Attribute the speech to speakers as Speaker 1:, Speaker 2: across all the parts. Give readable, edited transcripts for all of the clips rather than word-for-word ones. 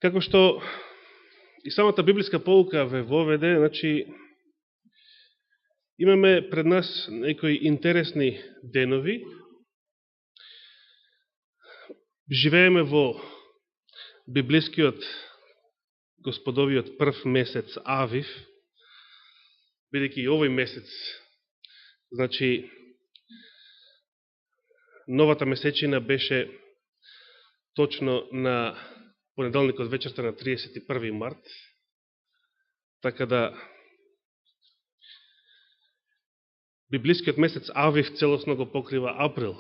Speaker 1: Како што и самата библиска полука ве воведе, значи, имаме пред нас некои интересни денови. Живееме во библискиот господовиот прв месец Авив, бидејќи и овој месец, значи, новата месечина беше точно на понеделникот вечерта на 31. март, така да библискиот месец Авив целосно го покрива април.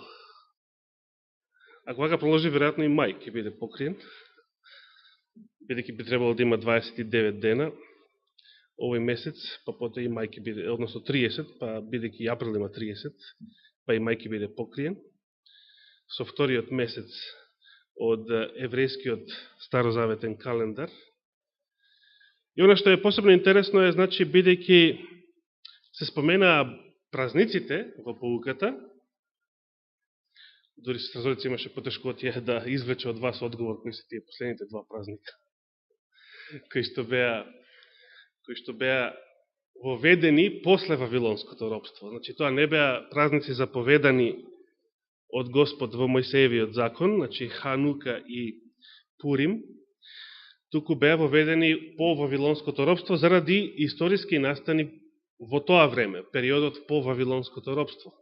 Speaker 1: Ако вака продолжи, веројатно и мај ќе биде покриен, бидејќи би требало да има 29 дена овој месец, па потоа и мај ќе биде, односно 30, па бидејќи и април има 30, па и мај ќе биде покриен со вториот месец од еврејскиот старозаветен календар. И оно што е посебно интересно е, значи, бидејќи се споменаа празниците во полуката, дори Стразорица имаше потешкотија да извлече од вас одговор кои се тие последните два празника, кои што беа воведени после Вавилонското робство. Значи, тоа не беа празници заповедани од Господ во Мојсеевиот закон, значи Ханука и Пурим, туку беа воведени по Вавилонското робство заради историски настани во тоа време, периодот по Вавилонското робство.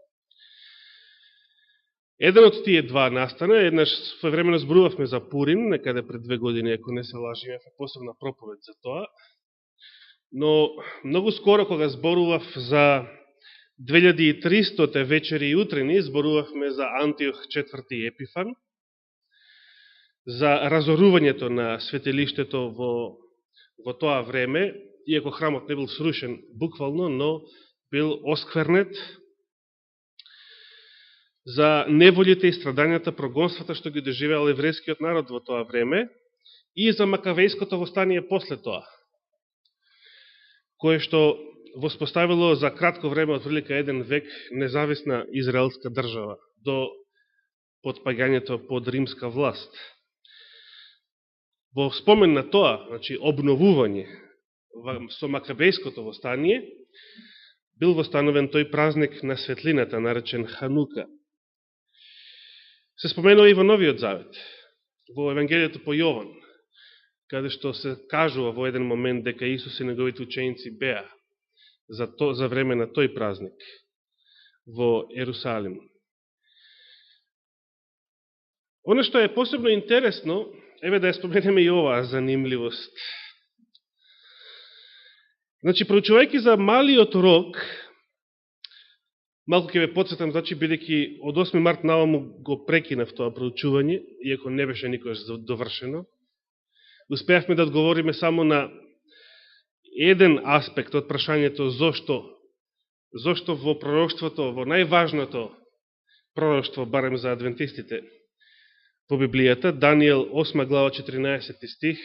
Speaker 1: Еден од тие два настана, еднаш своевремено зборувавме за Пурим, некаде пред 2 години, ако не се лажи, имавме посебна проповед за тоа, но многу скоро кога зборував за 2300 вечери и утрини, зборувавме за Антиох IV Епифан, за разорувањето на светилиштето во тоа време, иако храмот не бил срушен буквално, но бил осквернет, за неволите и страдањата, прогонствата што ги доживеал еврејскиот народ во тоа време и за Макавејското востание после тоа, кое што воспоставило за кратко време, од прилика 1 век, независна израелска држава до потпаѓањето под римска власт. Во спомен на тоа, значи обновување со Макавејското востание, бил востановен тој празник на светлината, наречен Ханука. Се споменува и во Новиот Завет, во Евангелието по Јован, каде што се кажува во еден момент дека Исус и неговите ученици беа за време на тој празник во Ерусалим. Оно што е посебно интересно, еве да ја споменеме и оваа занимливост. Значи, проучувајќи за малиот рок, малку ќе ве подсетам, значи, бидејќи од 8 март наваму го прекинав тоа проучување, иако не беше никош довршено, успеавме да одговориме само на еден аспект од прашањето зошто во пророштвото, во најважното пророштво, барем за адвентистите по Библијата, Данијел 8 глава 14 стих,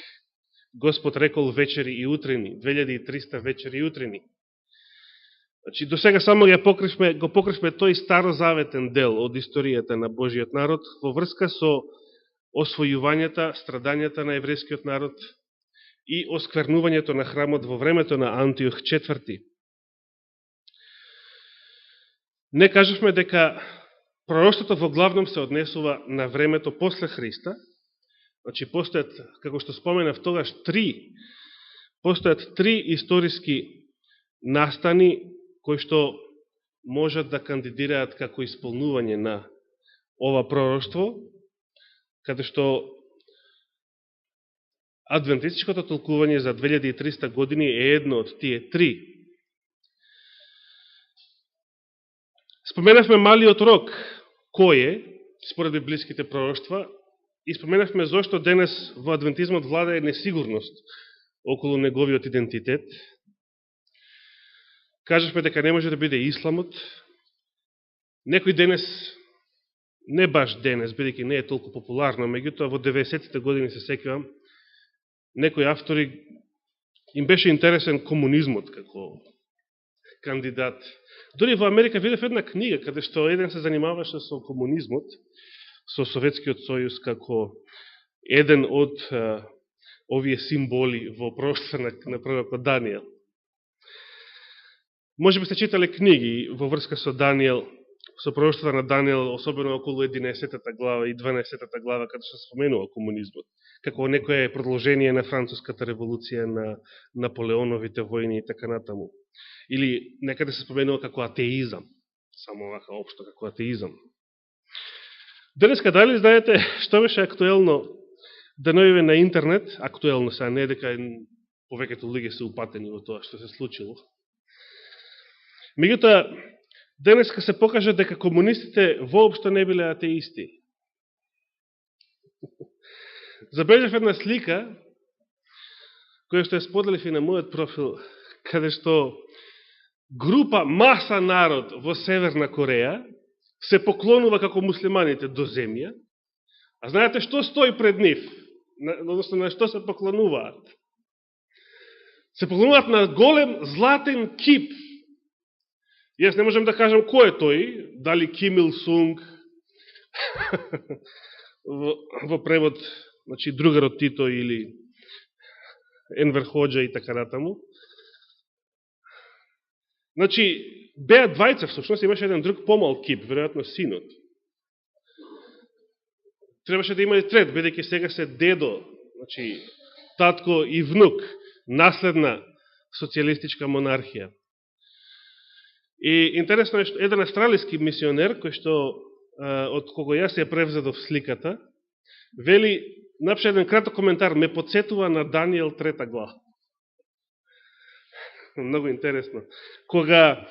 Speaker 1: Господ рекол вечери и утрини, 2300 вечери и утрини. Значи, до сега само го покривме тој старозаветен дел од историјата на Божиот народ во врска со освојувањата, страдањата на еврејскиот народ и осквернувањето на храмот во времето на Антиох IV. Не кажавме дека пророштото во главном се однесува на времето после Христа. Значи, постојат, како што споменав тогаш, постојат три историски настани кои што можат да кандидираат како исполнување на ова пророштво, каде што адвентистичкото толкување за 2300 години е едно од тие три. Споменавме малиот рок, кој е, според библиските пророштва, и споменавме зошто денес во адвентизмот владае несигурност околу неговиот идентитет. Кажавме дека не може да биде исламот. Некој денес, не баш денес, бидејќи не е толку популарно, меѓутоа во 90-те години се сеќавам, некои автори им беше интересен комунизмот како кандидат. Дори во Америка видев една книга каде што еден се занимаваше со комунизмот, со Советскиот сојуз како еден од овие символи во пророштвото на пророкот Данијел. Може би сте читале книги во врска со Данијел, со пророштвото на Данијел, особено околу 11-та глава и 12-та глава, каде се споменува комунизмот, како некое продолжение на Француската револуција, на Наполеоновите војни и така натаму. Или некаде се споменува како атеизам, само вака општо како атеизам. Денеска дали знаете што беше актуелно деновиве на интернет, актуелно сега, не дека повеќето луѓе се упатени во тоа што се случило. Меѓутоа, денеска се покажа дека комунистите воопшто не биле атеисти. Забележав една слика, која што ја споделив и на мојот профил, каде што група, маса народ во Северна Кореја се поклонува како муслиманите до земја, а знаете што стои пред нив? Односно, на што се поклонуваат? Се поклонуваат на голем златен кип. Јас не можем да кажам кој е тој, дали Ким Ил Сунг, во превод, значи другарот Тито или Енвер Ходжа и така натаму. Значи, беа двајца всушност, имаше еден друг помал кип, веројатно синот. Требаше да има и трет, бидејќи сега се дедо, значи, татко и внук, наследна социјалистичка монархија. И интересно е што еден австралиски мисионер, кој што од кого јас ја превзедов сликата, вели, напише еден краток коментар, ме подсетува на Данијел 3 глава. Многу интересно. Кога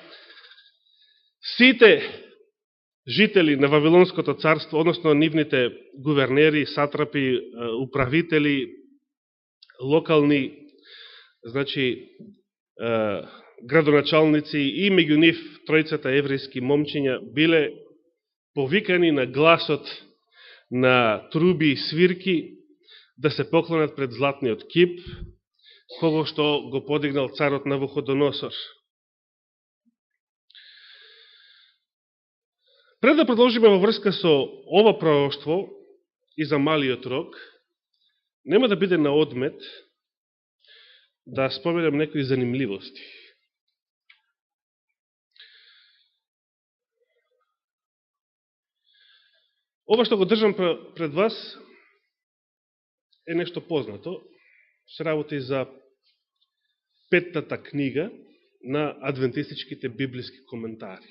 Speaker 1: сите жители на Вавилонското царство, односно нивните гувернери, сатрапи, управители, локални, значи, градоначалници и меѓу нив тројцата еврејски момчиња биле повикани на гласот на труби и свирки да се поклонат пред златниот кип, кого што го подигнал царот Навуходоносор. Пред да продолжиме во врска со ова пророштво и за малиот рог, нема да биде на одмет да споменам некои занимливости. Ова што го држам пред вас е нешто познато. Се работи за петтата книга на адвентистичките библиски коментари.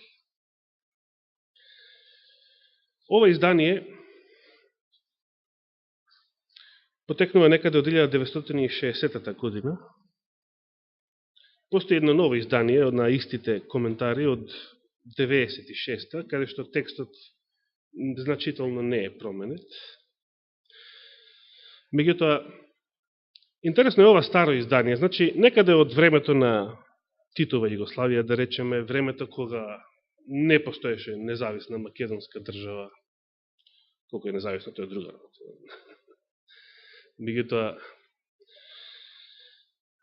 Speaker 1: Ова издание потекнува некаде од 1960 година. Постои едно ново издание на истите коментари од 96-та, каде што текстот значително не е променет. Меѓутоа, интересно е ова старо издание. Значи, некаде од времето на Титова Југославија, да речеме, времето кога не постоеше независна македонска држава, колко е независна, тоа е друга работа. Меѓутоа,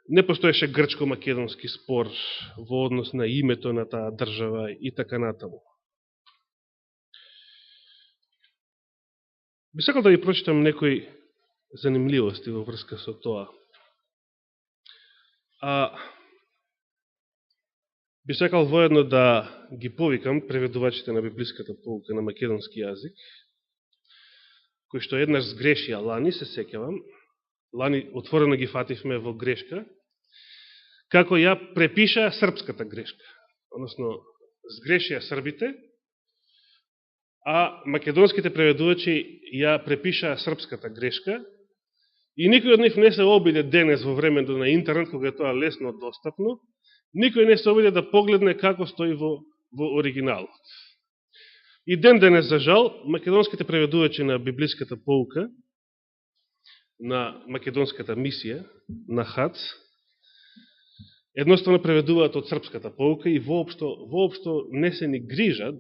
Speaker 1: не постоеше грчко-македонски спор во однос на името на таа држава и така натаму. Би сакал да ви прочитам некои занимливости во врска со тоа. Би сакал воедно да ги повикам преведувачите на библиската полука на македонски јазик, кои што еднаш сгрешија лани, се сеќавам, лани отворено ги фативме во грешка, како ја препиша српската грешка. Односно, сгрешија србите, а македонските преведувачи ја препишаа српската грешка и никој од нив не се обиде денес во времето на интернет, кога е тоа лесно достапно, никој не се обиде да погледне како стои во оригиналот. И ден денес, за жал, македонските преведувачи на библиската полука, на македонската мисија, на ХАЦ, едноставно преведуваат од српската полука и воопшто не се ни грижат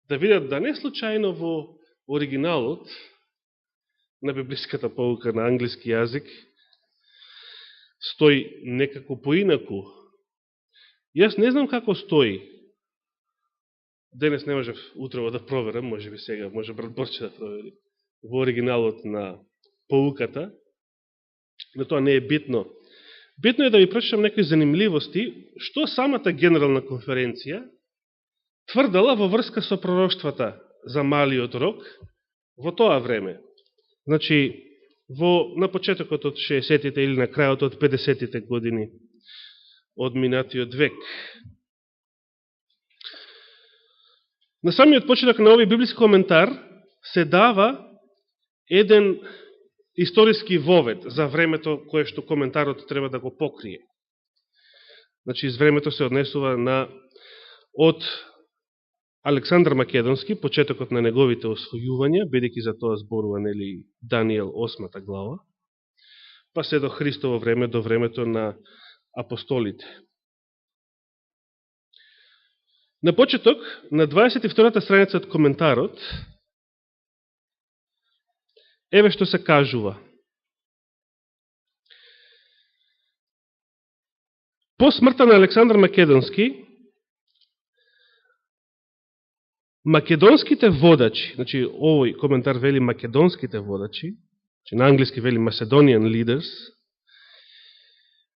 Speaker 1: да видат да не случајно во оригиналот на библиската полука на англиски јазик стои некако поинаку. Јас не знам како стои. Денес не можев утрово да проверам, може би сега, може брат Борче да провери, во оригиналот на полуката, но тоа не е битно. Битно е да ви прочитам некои занимливости, што самата Генерална конференција тврдала во врска со пророштвата за малиот рог во тоа време. Значи, на почетокот од 60-тите или на крајот од 50-тите години од минатиот век. На самиот почеток на овој библиски коментар се дава еден историски вовед за времето кое што коментарот треба да го покрие. Значи, из времето се однесува од Александар Македонски, почетокот на неговите освојувања, бидејќи за тоа зборува нели Данијел 8 глава, па се до Христово време, до времето на апостолите. На почеток, на 22-та страница од коментарот, еве што се кажува. По смртта на Александар Македонски, македонските водачи, значи овој коментар вели македонските водачи, значи на англиски вели Macedonian leaders,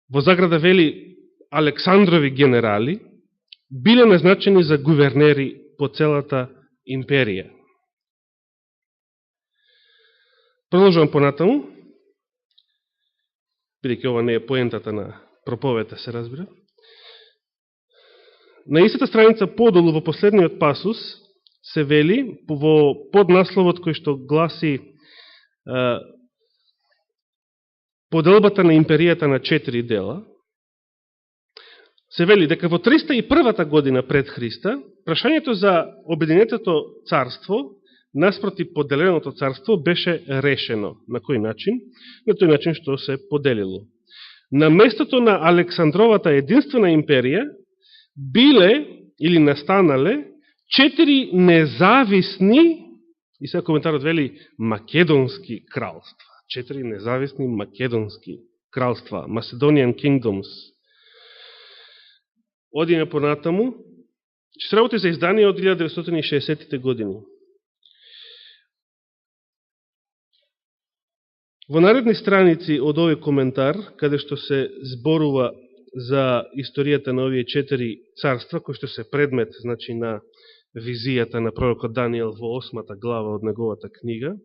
Speaker 1: во заграда вели Александрови генерали, биле назначени за гувернери по целата империја. Продолжувам понатаму, бидејќи ова не е поентата на проповета, се разбира. На истата страница подолу во последниот пасус се вели во поднасловот кој што гласи поделбата на империјата на 4 дела, се вели дека во 301 година пред Христа прашањето за Обединетото царство наспроти поделеното царство беше решено. На кој начин? На тој начин што се поделило. На местото на Александровата единствена империја биле или настанале 4 независни, и сега коментарот вели македонски кралства. 4 независни македонски кралства, Macedonian Kingdoms. Одиме понатаму, че се работи за издание од 1960-те години. Во наредни страници од овој коментар, каде што се зборува за историјата на овие 4 царства, кои што се предмет, значи, на визијата на пророкот Данијел во 8 глава од неговата книга,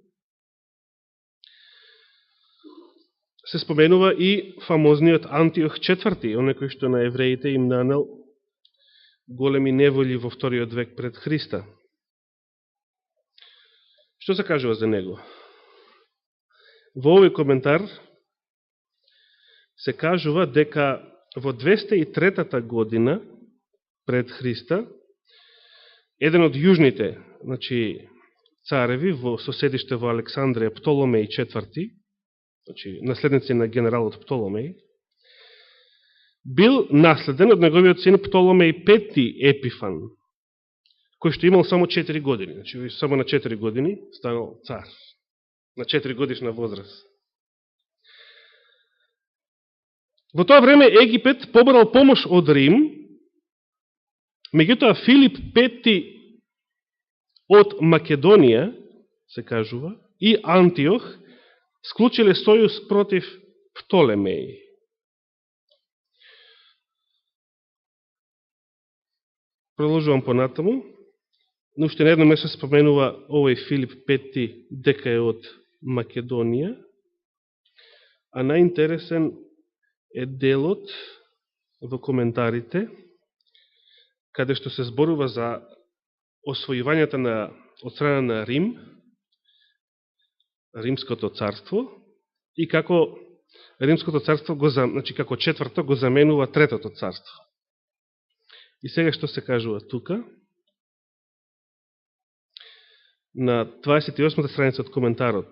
Speaker 1: се споменува и фамозниот Антиох IV, оне кој што на евреите им нанел големи неволи во вториот век пред Христа. Што се кажува за него? Во овој коментар се кажува дека во 203 година пред Христа еден од јужните, значи, цареви во соседиште во Александрија, Птоломеј IV, значи наследници на генералот Птоломеј, бил наследен од неговиот син Птоломеј V Епифан, кој што имал само 4 години, значи само на 4 години станал цар, на 4 годишна возраст. Во тоа време Египет побрал помош од Рим, меѓутоа Филип V од Македонија, се кажува, и Антиох склучиле сојуз против Птолемеј. Продолжувам понатаму, но уште на едно место споменува овој Филип V дека е од Македонија, а најинтересен е делот во коментарите, каде што се зборува за освојувањата од страна на Рим, Римското царство, и како Римското царство, значи како четврто, го заменува Третото царство. И сега што се кажува тука? На 28-та страница од коментарот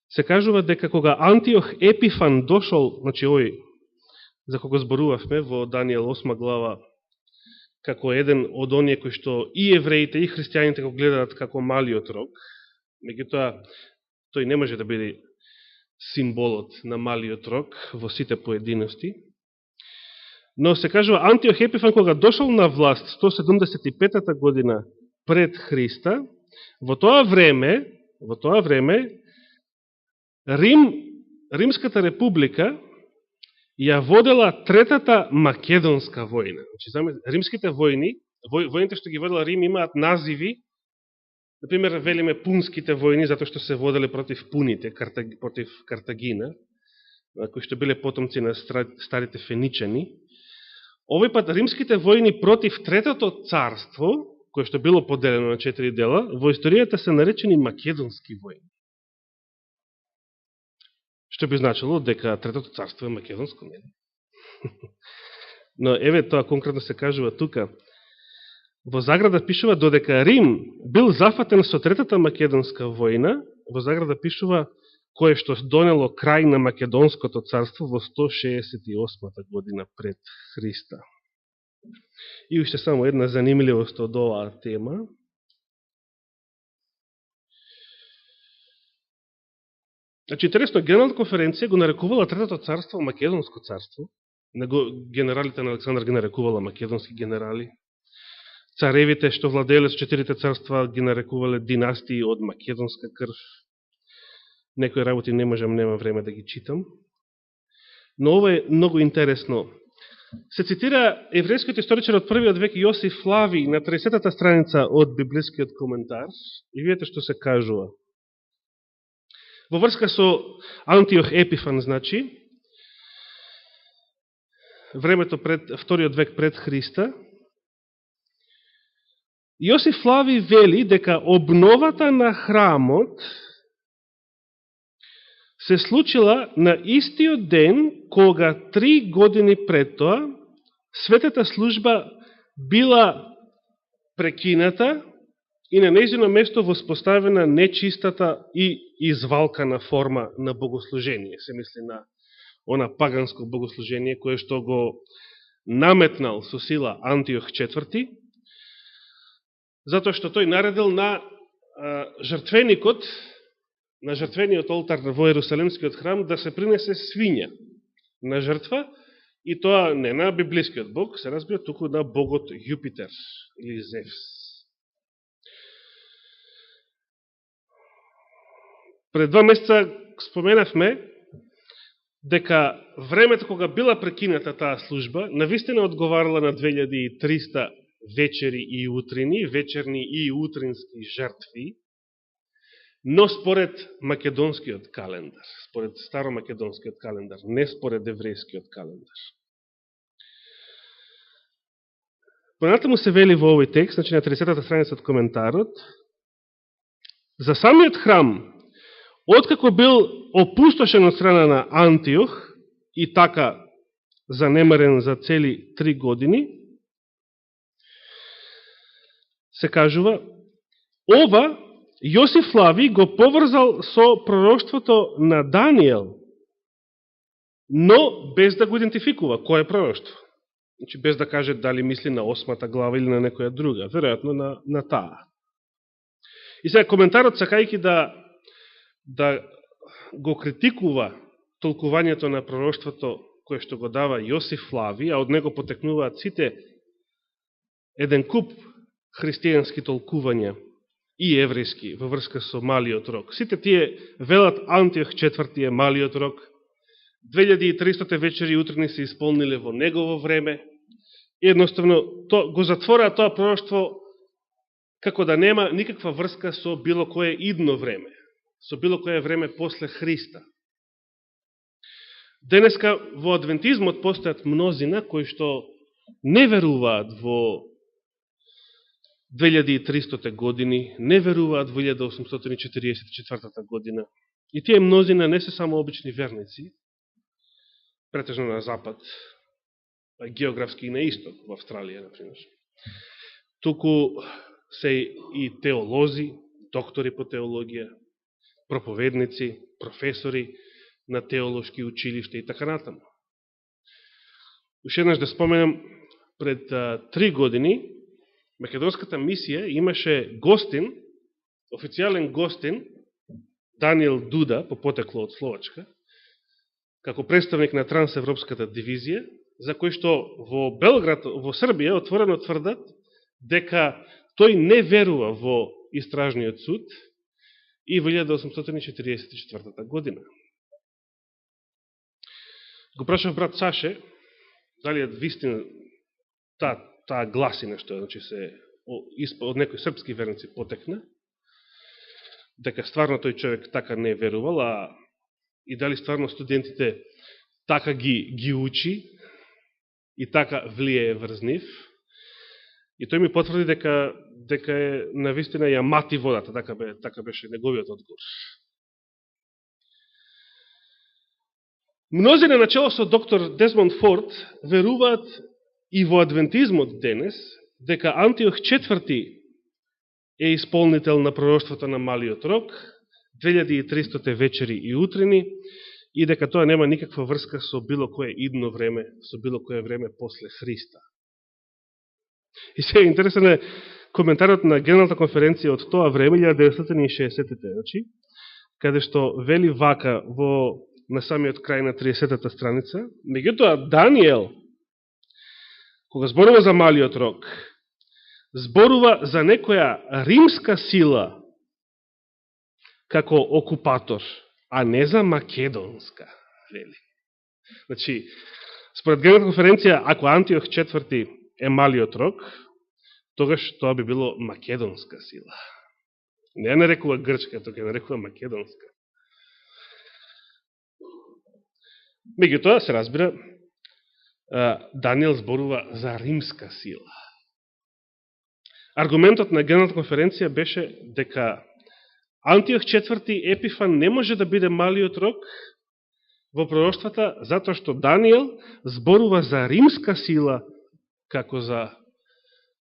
Speaker 1: се кажува дека кога Антиох Епифан дошол, значи овој за кога зборувавме во Данијел 8 глава, како еден од оние кои што и евреите и христијаните го гледаат како малиот рог, меѓутоа тој не може да биде символот на малиот рог во сите поединости. Но се кажува Антиох Епифан кога дошол на власт 175-та година пред Христа, во тоа време Рим Римската република ја водела третата македонска војна. Значи, римските војни, војните што ги водела Рим, имаат називи. Например, велиме пунските војни, затоа што се водели против пуните, против Картагина, кои што биле потомци на старите феничани. Овој пат римските војни против Третото царство, кое што било поделено на 4 дела, во историјата се наречени македонски војни. Што би значило дека Третото царство е македонско, не? Но еве тоа конкретно се кажува тука. Во заграда пишува додека Рим бил зафатен со Третата македонска војна, во заграда пишува кое што донело крај на македонското царство во 168 година пред Христа. И уште само една занимливост од оваа тема. Значи, интересно, Генералната конференција го нарекувала Третото царство Македонско царство. Генералите на Александар ги нарекувала македонски генерали. Царевите што владееле со 4 царства ги нарекувале династии од македонска крв. Некои работи нема време да ги читам. Но ова е многу интересно. Се цитира еврејскиот историчар од првиот век Јосиф Флавий на 30-та страница од библискиот коментар и видите што се кажува. Во врска со Антиох Епифан, значи, времето пред вториот век пред Христа, Јосиф Флавий вели дека обновата на храмот се случила на истиот ден кога 3 години пред тоа светата служба била прекината и на нејзино место воспоставена нечистата и извалкана форма на богослужение. Се мисли на она паганско богослужение кое што го наметнал со сила Антиох IV, затоа што тој наредил на жртвеникот, на жртвениот олтар во Ерусалимскиот храм да се принесе свиња на жртва, и тоа не на библискиот бог, се разбира, туку на богот Јупитер или Зевс. Пред 2 месеца споменавме дека времето кога била прекината таа служба навистина одговарала на 2300 вечери и утрини, вечерни и утрински жртви, но според македонскиот календар, според старомакедонскиот календар, не според еврејскиот календар. Понатаму се вели во овој текст, значи на 30-та страница од коментарот, за самиот храм, откако бил опустошен од страна на Антиох и така занемарен за цели 3 години, се кажува, ова Јосиф Флавий го поврзал со пророштвото на Данијел, но без да го идентификува кој е пророштво. Значи, без да каже дали мисли на 8 глава или на некоја друга, веројатно на таа. И сега коментарот, сакајќи да го критикува толкувањето на пророштвото кое што го дава Јосиф Флавий, а од него потекнуваат сите еден куп христијански толкувања и еврејски во врска со малиот рок. Сите тие велат Антиох IV е малиот рок. 2300 вечери и утрини се исполниле во негово време. И едноставно го затвораа тоа пророштво како да нема никаква врска со било кое идно време, со било кое време после Христа. Денеска во адвентизмот постојат мнозина кои што не веруваат во 2300 години, не веруваат во 1844 година. И тие мнозина не се само обични верници, претежно на запад, географски и на исток, во Австралија, например. Туку се и теолози, доктори по теологија, проповедници, професори на теолошки училишта и така натаму. Уште еднаш да споменам, пред 3 години, македонската мисија имаше гостин, официјален гостин, Данијел Дуда, по потекло од Словачка, како представник на трансевропската дивизија, за кој што во Белград, во Србија, отворено тврдат дека тој не верува во истражниот суд и во 1844 година. го прашав брат Саше, дали е вистина таа гласина што значи се од некои српски верници потекна, дека стварно тој човек така не верувал, и дали стварно студентите така ги учи и така влијае врз нив. И тој ми потврди дека е навистина ја мати водата, така беше неговиот одговор. Мнозина начело со доктор Дезмонд Форд веруваат и во адвентизмот денес дека Антиох IV е исполнител на пророштвото на Малиот рог, 2300 вечери и утрини, и дека тоа нема никаква врска со било кое идно време, со било кое време после Христа. И сега интересен е коментарот на Генералната конференција од тоа време, 1960-те, значи, каде што вели вака на самиот крај на 30-та страница: меѓутоа Даниел, кога зборува за Малиот рог, зборува за некоја римска сила како окупатор, а не за македонска, вели. Значи, според Генералната конференција, ако Антиох IV е Малиот рог, тогаш тоа би било македонска сила. Не ја нарекува грчка, тоа ја нарекува македонска. Меѓутоа, се разбира, Даниел зборува за римска сила. Аргументот на Генералната конференција беше дека Антиох IV Епифан не може да биде Малиот рог во пророштвата, затоа што Даниел зборува за римска сила како за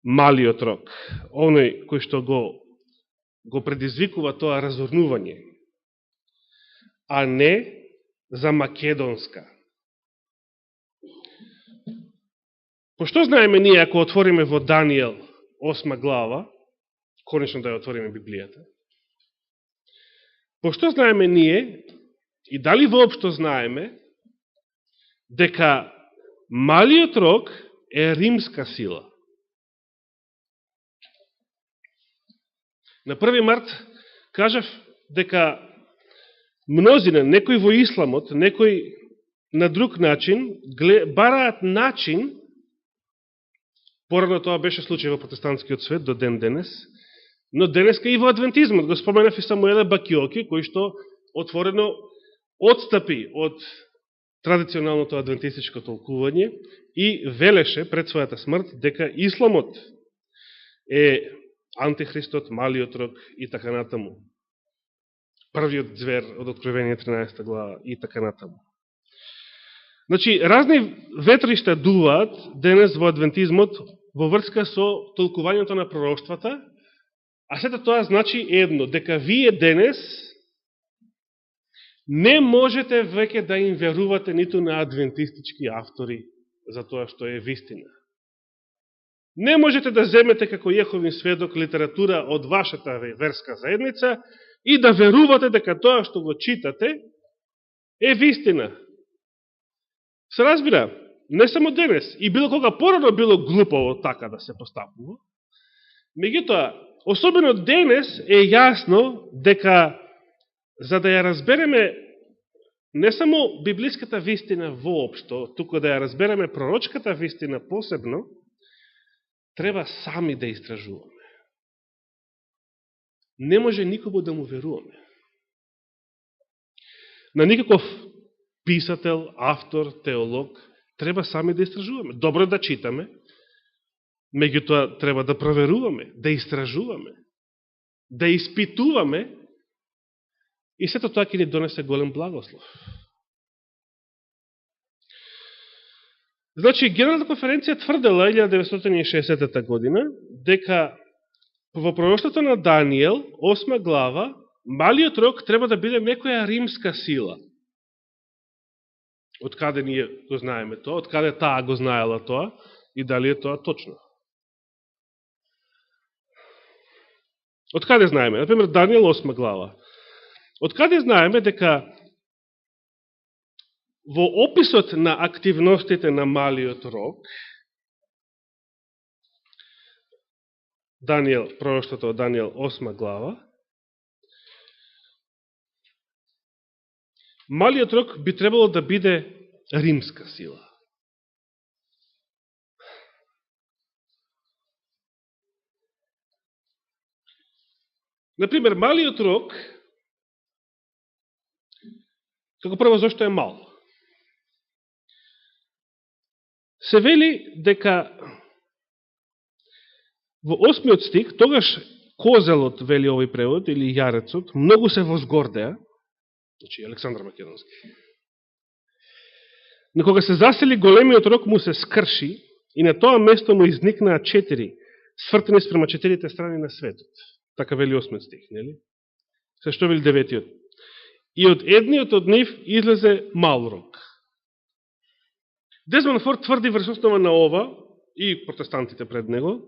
Speaker 1: Малиот рог. Оној кој што го предизвикува тоа разорнување, а не за македонска. Пошто знаеме ние, ако отвориме во Даниел 8 глава, конечно да ја отвориме Библијата, пошто знаеме ние, и дали воопшто знаеме, дека Малиот рог е римска сила? На 1 март кажав дека мнозина, некои во исламот, некои на друг начин, бараат начин, порано тоа беше случај во протестантскиот свет до ден денес, но денеска и во адвентизмот, го споменав и Самуеле Бакиоки, кој што отворено отстапи од традиционалното адвентистичко толкување и велеше пред својата смрт дека исламот е антихристот, Малиот рог и така натаму. Првиот звер од Откровение 13 глава и така натаму. Значи, разни ветришта дуваат денес во адвентизмот во врска со толкувањето на пророштвата, а сето тоа значи едно, дека вие денес не можете веќе да им верувате ниту на адвентистички автори за тоа што е вистина. Не можете да земете како Јеховин сведок литература од вашата верска заедница и да верувате дека тоа што го читате е вистина. Се разбира, не само денес, и било кога порано било глупаво така да се постапува, меѓутоа, особено денес е јасно дека за да ја разбереме не само библиската вистина воопшто, туку да ја разбереме пророчката вистина посебно, треба сами да истражуваме. Не може никому да му веруваме. На никаков писател, автор, теолог, треба сами да истражуваме. Добро да читаме, меѓутоа треба да проверуваме, да истражуваме, да испитуваме, и сето тоа ќе ни донесе голем благослов. Значи, Генералната конференција тврдела 1960 година дека во пророштвото на Даниел, 8 глава, Малиот рог треба да биде некоја римска сила. Од каде ние го знаеме тоа, од каде таа го знаела тоа и дали е тоа точно. Од каде знаеме? Например, Даниел 8 глава. Од каде знаеме дека во описот на активностите на Малиот рог, Даниел, пророштвото од Даниел 8 глава, Малиот рог би требало да биде римска сила. Например, малиот рог, како прво зашто е мал? Се вели дека во 8 стих, тогаш козелот, вели овој превод, или јарецот, многу се возгордеа, значи Александар Македонски. Но кога се засели, големиот рог му се скрши и на тоа место му изникнаа 4, свртени спрема 4 страни на светот. Така вели 8 стих, нели? Се што вели 9. И од едниот од нив излезе мал рог. Дезмонд Форд тврди врз основа на ова, и протестантите пред него,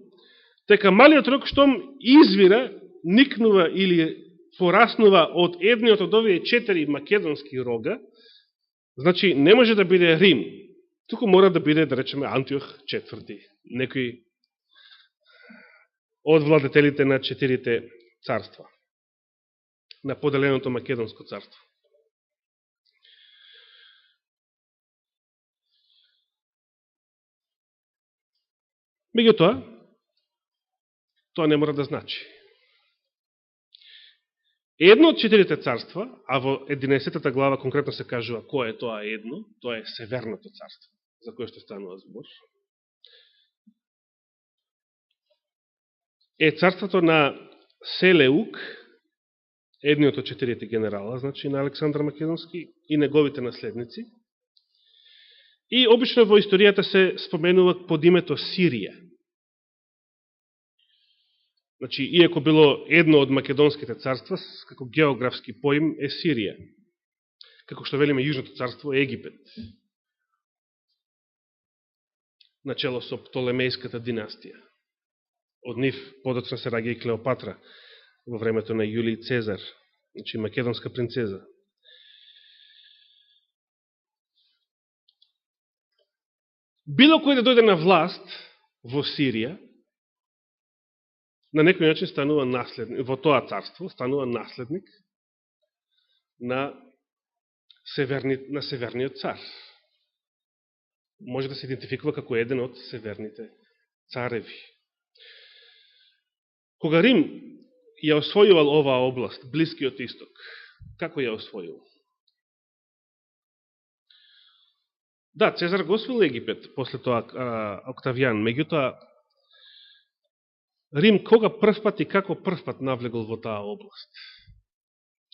Speaker 1: дека малиот рог штом извира, никнува или пораснува од едниот од овие 4 македонски рога, значи не може да биде Рим, туку мора да биде, да речеме, Антиох IV, некој од владетелите на 4 царства, на поделеното македонско царство. Меѓутоа, тоа не мора да значи. Едно од 4 царства, а во 11 глава конкретно се кажува кој е тоа едно, тоа е Северното царство, за кое што станува збор, е царството на Селеук, едниот од 4 генерала, значи на Александар Македонски, и неговите наследници. И обично во историјата се споменува под името Сирија. Значи, иако било едно од македонските царства, како географски поим е Сирија. Како што велиме Јужното царство е Египет. Начело со Птолемејската династија. Од нив подоцна се раѓа и Клеопатра во времето на Јулиј Цезар, значи македонска принцеза. Било кој да дојде на власт во Сирија, на некој начин станува наследник, во тоа царство станува наследник на северниот цар. Може да се идентификува како еден од северните цареви. Кога Рим ја освојувал оваа област, Блискиот Исток, како ја освојувал? Да, Цезар го освоил Египет, после тоа Октавијан, меѓутоа Рим кога првпат и како првпат навлегол во таа област?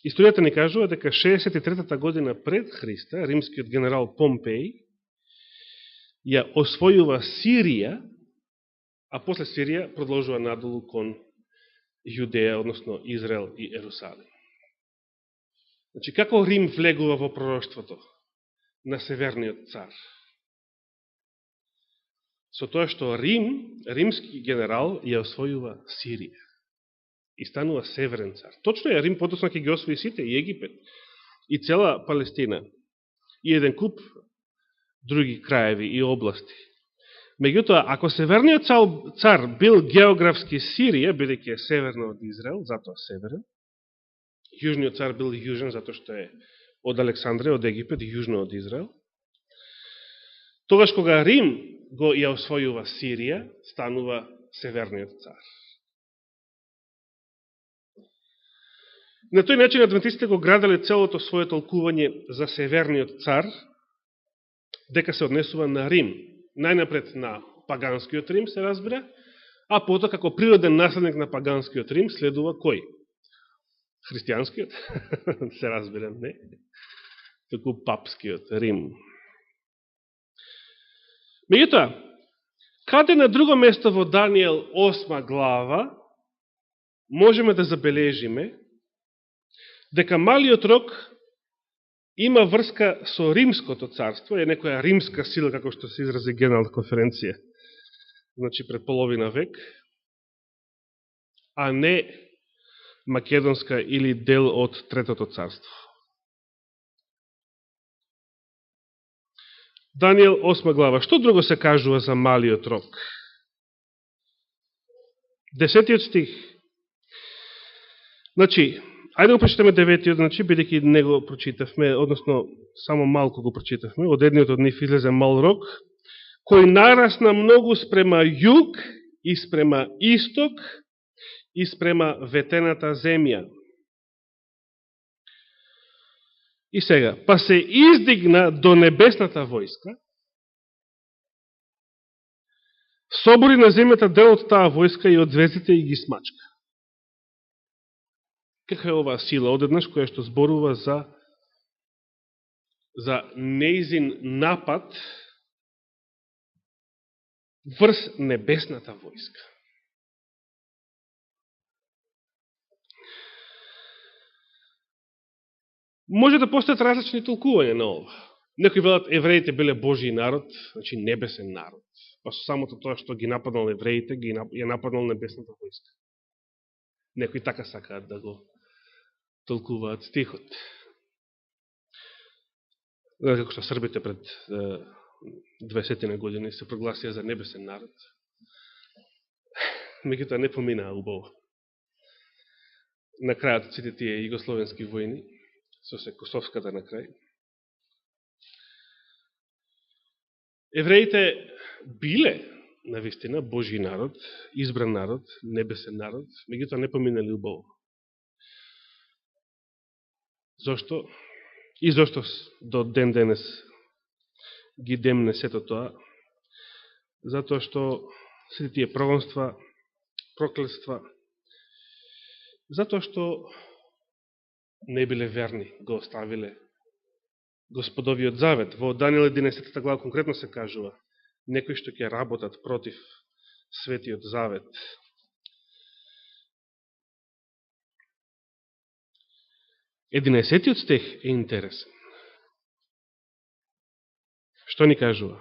Speaker 1: Историјата ни кажува дека 63-та година пред Христа, римскиот генерал Помпеј ја освојува Сирија, а после Сирија продолжува надолу кон Јудеја, односно Израел и Ерусалим. Значи, како Рим влегува во пророштвото на северниот цар? Со тоа што римски генерал ја освојува Сирија и станува северен цар. Точно е, Рим подоцна ќе ги освои сите, и Египет, и цела Палестина, и еден куп други краеви и области. Меѓутоа, ако северниот цар бил географски Сирија, бидејќи е северно од Израел, затоа северен, јужниот цар бил јужен, затоа што е од Александрија, од Египет, јужно од Израел, тогаш кога Рим го ја освојува Сирија, станува северниот цар. На тој начин адвентистите го градале целото свое толкување за северниот цар, дека се однесува на Рим. Најнапред на паганскиот Рим, се разбира, а потоа како природен наследник на паганскиот Рим следува кој? Христијанскиот? Се разбира, не. Току папскиот Рим. Меѓутоа, каде на друго место во Данијел 8 глава можеме да забележиме дека малиот рог има врска со Римското царство, е некоја римска сила, како што се изрази Генерална конференција, значи пред половина век, а не македонска или дел од Третото царство. Данијел 8 глава. Што друго се кажува за малиот рог? 10 стих. Значи, ајде го прочитаме 9-тиот, значи, бидејќи не го прочитавме, односно, само малку го прочитавме, од едниот од нив излезе мал рог, кој нарасна многу спрема југ и спрема исток и спрема ветената земја. И сега, па се издигна до небесната војска, собори на земјата дел од таа војска и од звездите и ги смачка. Каква е оваа сила? Одеднаш која што зборува за неизин напад врз небесната војска. Може да постојат различни толкувања на ова. Некои велат евреите биле Божи народ, значи небесен народ. Па со самото тоа што ги нападнал евреите, ја нападнал небесната војска. Некои така сакаат да го толкуваат стихот. Како што србите пред 20 години се прогласија за небесен народ. Меѓутоа не поминаа убаво. На крајот од сите тие југословенски војни, со се Косовската на крај. Евреите биле, навистина, Божи народ, избран народ, небесен народ, меѓутоа не поминали убаво. Зошто? И зошто до ден денес ги демне сето тоа? Затоа што сите тие прогонства, проклетства, затоа што не биле верни, го оставиле Господовиот завет. Во Данијел 11 глава конкретно се кажува некои што ќе работат против Светиот завет. Единесетиот стих е интересен. Што ни кажува?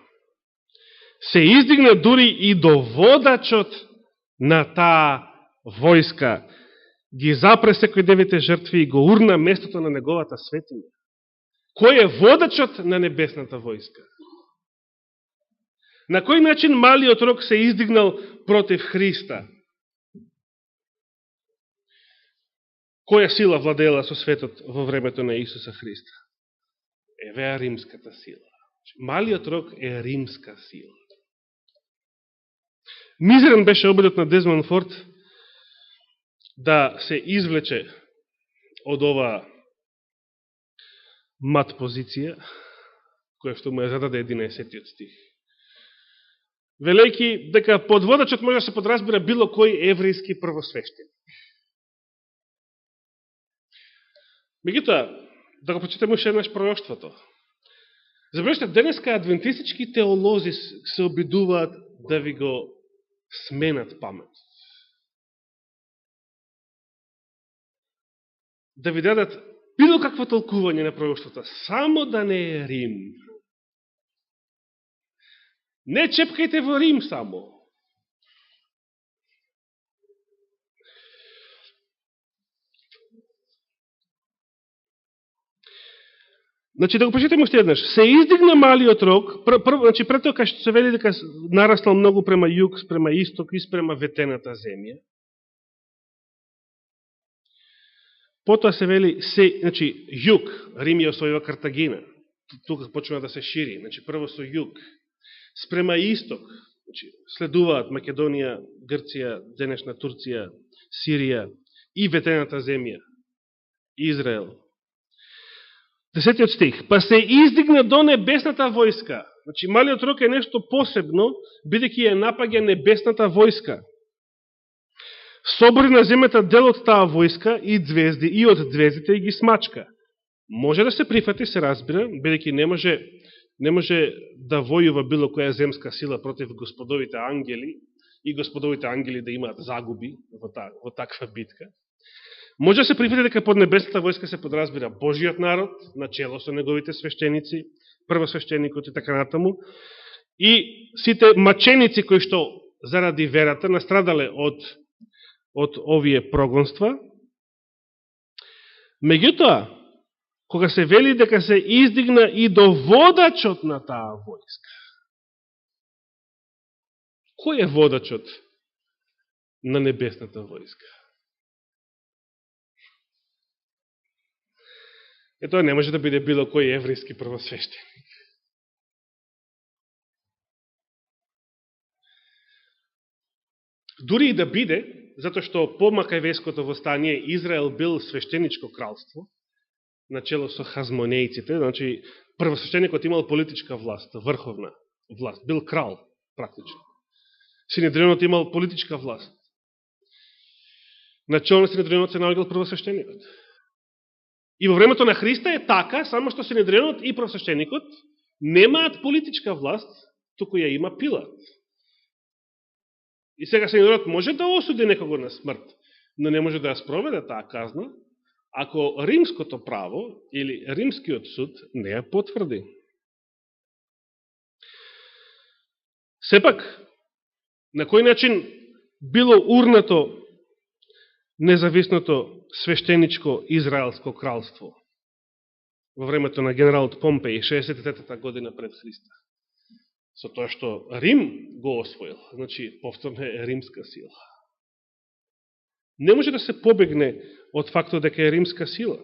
Speaker 1: Се издигна дури и до водачот на таа војска, ги запре секој девите жртви и го урна местото на неговата светиња. Кој е водачот на небесната војска? На кој начин малиот рог се издигнал против Христа? Која сила владеела со светот во времето на Исуса Христа? Евеа римската сила. Малиот рог е римска сила. Мизерен беше обидот на Дезмонд Форд да се извлече од оваа мат позиција, која што му ја зададе 11-тиот стих. Велејќи дека под водачот може да се подразбира било кој еврејски првосвештеник. Меѓутоа, да го прочитаме уште еднаш пророштвото. Забележете, денеска адвентистички теолози се обидуваат да ви го сменат памет. Да ви дадат било какво толкување на пророштвото, само да не е Рим. Не чепкајте во Рим само. Значи, да го прочитаме уште еднаш. Се издигна малиот рог, значи, пред тоа што се вели дека нараснал многу према југ, спрема исток и спрема ветената земја. Потоа се вели, значи, југ, Рим ја освојува Картагина. Тука почнува да се шири. Значи, прво со југ. Спрема исток, значи, следуваат Македонија, Грција, денешна Турција, Сирија и ветената земја, Израел. 10 стих. Па се издигна до небесната војска. Значи, малиот рог е нешто посебно, бидејќи ја напаѓа небесната војска. Собори на земјата дел од таа војска и звезди, и од звездите и ги смачка. Може да се прифати, се разбира, бидејќи не може да војува било која земска сила против господовите ангели и господовите ангели да имаат загуби во таква битка. Може да се прифати дека под небесната војска се подразбира Божиот народ, начело со неговите свештеници, првосвештеникот и така натаму, и сите маченици кои што заради верата настрадале од овие прогонства. Меѓутоа, кога се вели дека се издигна и до водачот на таа војска. Кој е водачот на небесната војска? Тоа не може да биде било кој еврејски првосвештеник. Дури и да биде, затоа што по Макавејското востание Израел бил свештеничко кралство, начело со хазмонејците, значи првосвештеникот имал политичка власт, врховна власт, бил крал, практично. Синедрионот имал политичка власт. Начело на Синедрионот се наоѓал првосвештеникот. И во времето на Христа е така, само што Синедрионот и првосвештеникот немаат политичка власт, туку ја има Пилат. И сега Синедрионот може да осуди некого на смрт, но не може да ја спроведе таа казна, ако римското право или римскиот суд не ја потврди. Сепак, на кој начин било урнато независното свештеничко Израелско кралство во времето на генералот Помпеј, 63-та година пред Христа? Со тоа што Рим го освоил, значи повторно е римска сила. Не може да се побегне од фактот дека е римска сила.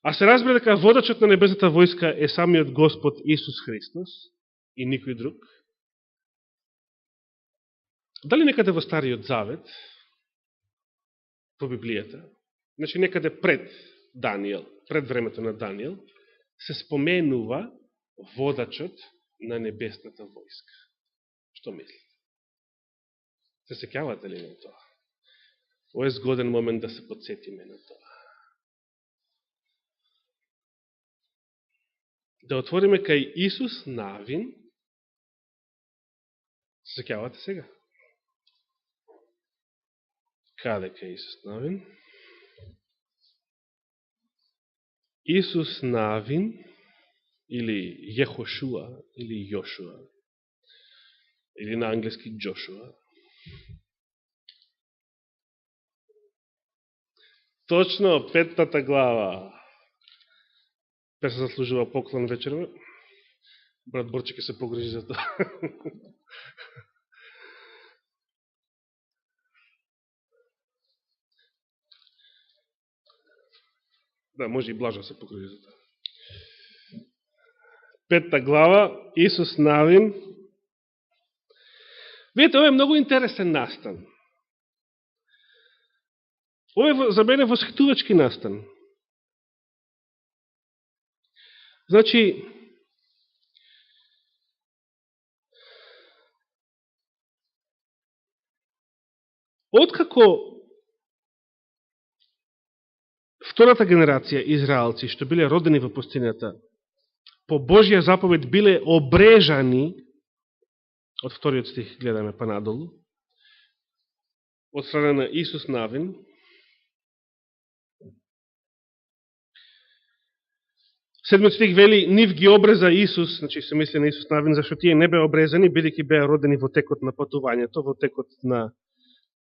Speaker 1: А се разбира дека водачот на небесната војска е самиот Господ Исус Христос и никој друг. Дали некаде во Стариот Завет, по Библијата, значи некаде пред Данијел, пред времето на Данијел, се споменува водачот на небесната војска? Што мисли? Се сеќавате ли на тоа? Ово е згоден момент да се подсетиме на тоа. Да отвориме кај Исус Навин. Се сеќавате сега? Каде кај Исус Навин? Исус Навин, или Јехошуа, или Јошуа, или на англиски Джошуа. Точно, 5-та глава. Пер се заслужува поклон вечерва. Брат Борче ќе се погрижи за тоа. Да, може и Блажа се погрижи за тоа. 5-та глава, Исус Навин. Видите, ова е многу интересен настан. Ова е за мене восхитувачки настан. Значи, откако втората генерација израелци, што биле родени во пустинята, по Божја заповед биле обрежани, од вториот стих гледаме па надолу, од страна на Исус Навин, седмиот стих вели, нив ги обреза Исус, значи се мисли на Исус Навин, зашто тие не беа обрезани, бидејќи беа родени во текот на патувањето, во текот на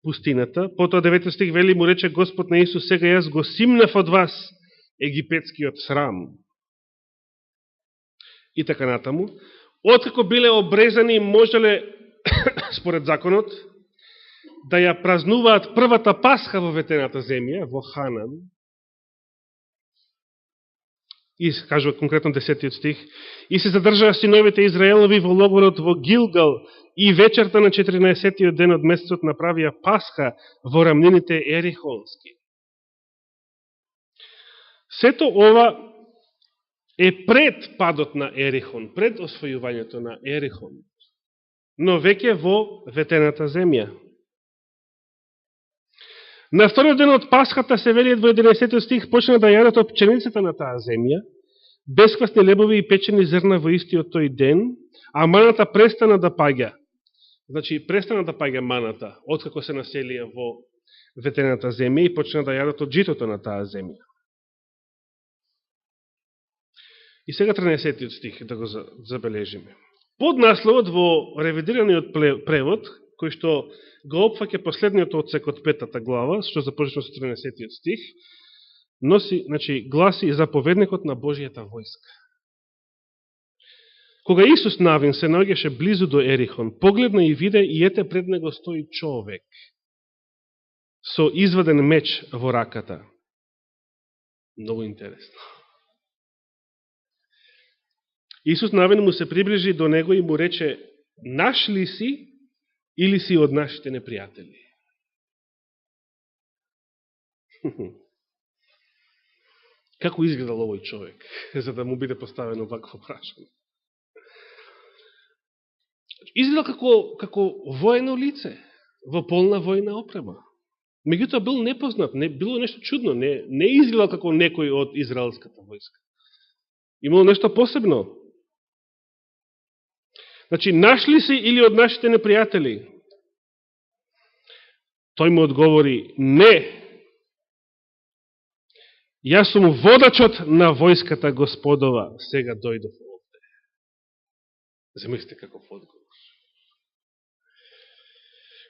Speaker 1: пустината. Потоа 9 стих вели, му рече Господ на Исус, сега јас го симнав од вас египетскиот срам. И така натаму. Откако биле обрезани, можеле, според законот, да ја празнуваат првата Пасха во ветената земја, во Ханан. И кажува конкретно 10 стих, и се задржаа синовите Израелови во логорот во Гилгал, и вечерта на 14-тиот ден од месецот направија Пасха во рамнините Ерихонски. Сето ова е пред падот на Ерихон, пред освојувањето на Ерихон, но веќе во ветената земја. На вториот ден од Пасхата се вели во 11 стих, почна да јадат од пченицата на таа земја, бесквасни лебови и печени зрна во истиот тој ден, а маната престана да паѓа. Значи, престана да паѓа маната, откако се населија во ветената земја и почна да јадат од житото на таа земја. И сега 13 стих да го забележиме. Под насловот во ревидираниот превод, кој што го опфаќа последниот одсек од 5-та глава, што започна со 13 стих, носи, значи, гласи заповедникот на Божијата војска. Кога Исус Навин се наоѓаше близу до Ерихон, погледна и виде и ете пред него стои човек со изваден меч во раката. Много интересно. Исус наведнъж му се приближи до него и му рече: наш ли си или си од нашите непријатели? Како изгледал овој човек, за да му биде поставено вакво прашање? Изгледал како воено лице, во полна војна опрема. Меѓутоа бил непознат, не било нешто чудно, не изгледал како некој од израелската војска. Имало нешто посебно. Значи, наш ли си или од нашите непријатели? Тој му одговори: не. Јас сум водачот на војската Господова, сега дојдов овде. Замислите каков одговор.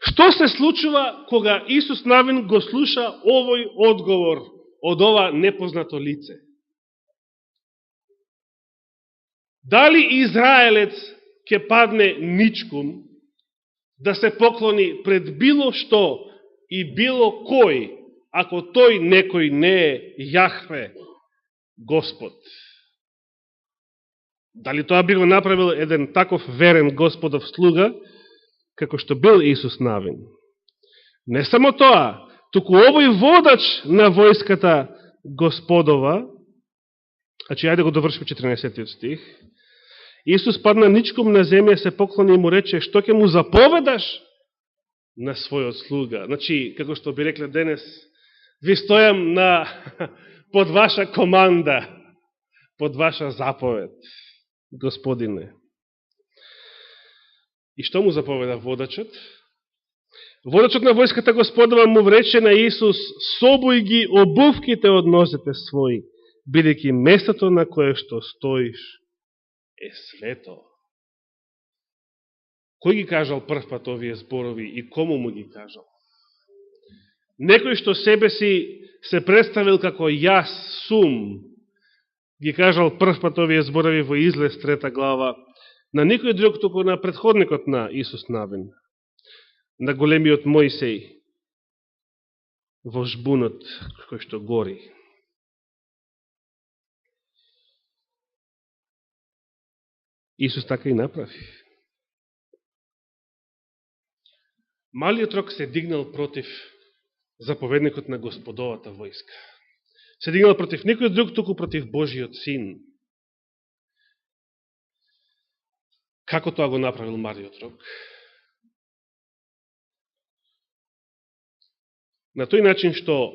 Speaker 1: Што се случува кога Исус Навин го слуша овој одговор од ова непознато лице? Дали Израелец ќе падне ничкум да се поклони пред било што и било кој, ако тој некој не е Јахве, Господ? Дали тоа би го направил еден таков верен Господов слуга, како што бил Исус Навин? Не само тоа, туку овој водач на војската Господова, значи, ајде го довршим 14 стих, Исус падна ничком на земја, се поклони и му рече: што ќе му заповедаш на својот слуга? Значи, како што би рекле денес, ви стојам под ваша команда, под ваша заповед, Господине. И што му заповеда водачот? Водачот на војската Господова му рече на Исус: собој ги обувките од нозете своји, бидејќи местото на кое што стоиш е свето. Кој ги кажал прв пат овие зборови и кому му ги кажал? Некој што себе си се представил како јас сум, ги кажал прв пат овие зборови во Излез 3 глава, на никој друг, туку на предходникот на Исус Навин, на големиот Мојсей, во жбунот кој што гори. Исус така и направи. Малиот рок се дигнал против заповедникот на Господовата војска. Се дигнал против никој друг, туку против Божиот син. Како тоа го направил малиот рок? На тој начин што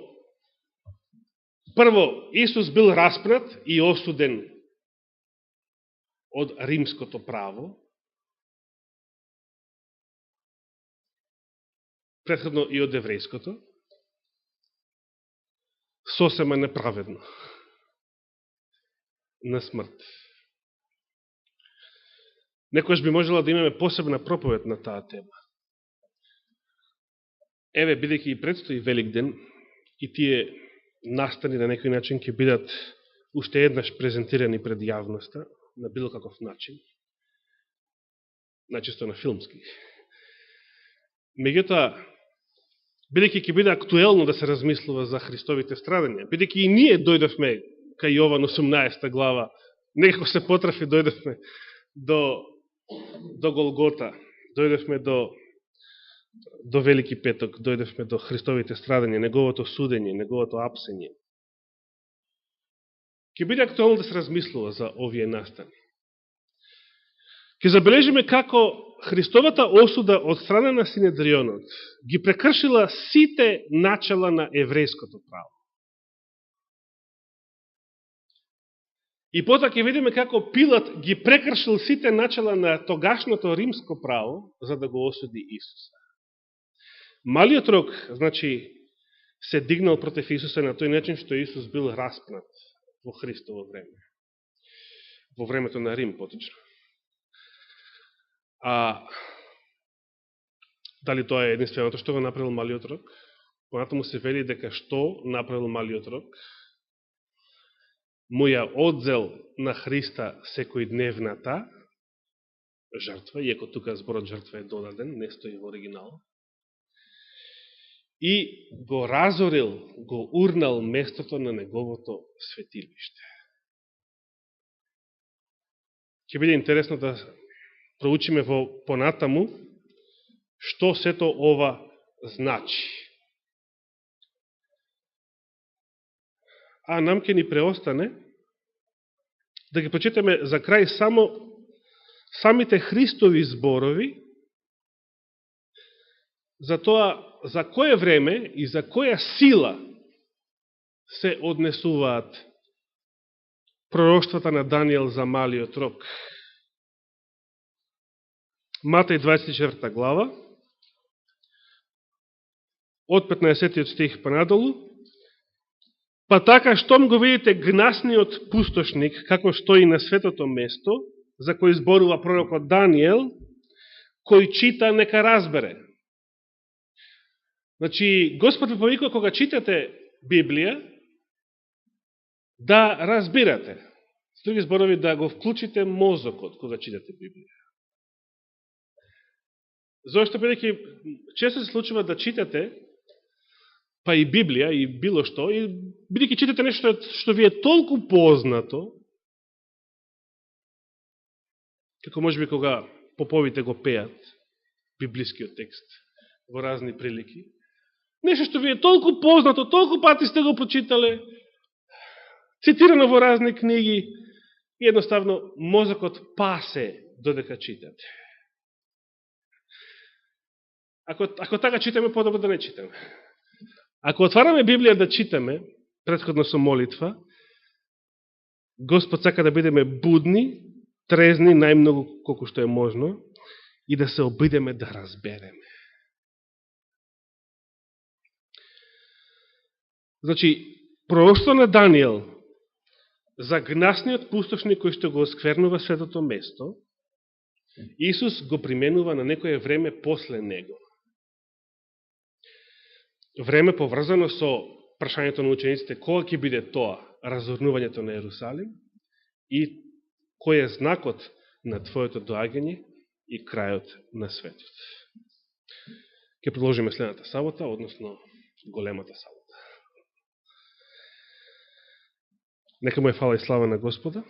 Speaker 1: прво Исус бил распнат и осуден од римското право, претходно и од еврејското, сосема неправедно, на смрт. Некојаш би можела да имаме посебна проповед на таа тема. Еве, бидејќи и предстои Велик ден, и тие настани на некој начин ќе бидат уште еднаш презентирани пред јавноста, на било каков начин, најчесто на филмски. Меѓутоа, бидејќи ќе биде актуелно да се размислува за Христовите страдања, бидејќи и ние дојдовме кај Јован 18 глава, некако се потрафи, дојдовме до Голгота, дојдовме до Велики петок, дојдовме до Христовите страдања, неговото судење, неговото апсење. Ќе биде актуално да се размислува за овие настани. Ќе забележиме како Христовата осуда од страна на Синедрионот ги прекршила сите начала на еврејското право. И потоа ќе видиме како Пилат ги прекршил сите начала на тогашното римско право за да го осуди Исуса. Малиот рок, значи, се дигнал против Исуса на тој начин што Исус бил распнат во Христово време. Во времето на Рим, поточно. Дали тоа е единственото што го направил малиот рок? Понатаму се вели дека што направил малиот рок? Му ја одзел на Христа секојдневната жртва, иако тука зборот жртва е додаден, не стои во оригинал. и го разорил, го урнал местото на неговото светилиште. Ќе биде интересно да проучиме во понатаму што сето ова значи. А нам ќе ни преостане да ги прочитаме за крај самите Христови зборови за тоа за кое време и за која сила се однесуваат пророштвата на Данијел за малиот рок. Матеј 24 глава, од 15 стих па надолу. Па така, штом го видите гнасниот пустошник, како стои на светото место, за кој зборува пророкот Данијел, кој чита, нека разбере. Значи, Господ ви повикува кога читате Библија, да разбирате. С други зборови, да го вклучите мозокот кога читате Библија. Зошто, бидејќи често се случува да читате, па и Библија, и било што, и бидејќи читате нешто што ви е толку познато, како можеби кога поповите го пеат, библискиот текст, во разни прилики, нешто што ви е толку познато, толку пати сте го прочитале, цитирано во разни книги, и едноставно мозокот пасе додека читате. Ако така читаме, подобро да не читаме. Ако отвараме Библија да читаме, претходно со молитва, Господ сака да бидеме будни, трезни, најмногу колку што е можно, и да се обидеме да разбереме. Значи, пророштво на Данијел за гнасниот пустошник кој што го осквернува светото место, Исус го применува на некое време после него. Време поврзано со прашањето на учениците кога ќе биде тоа, разорнувањето на Ерусалим, и кој е знакот на твоето доаѓање и крајот на светот. Ќе продолжиме следната сабота, односно големата сабота. Нека му е фала и слава на Господа.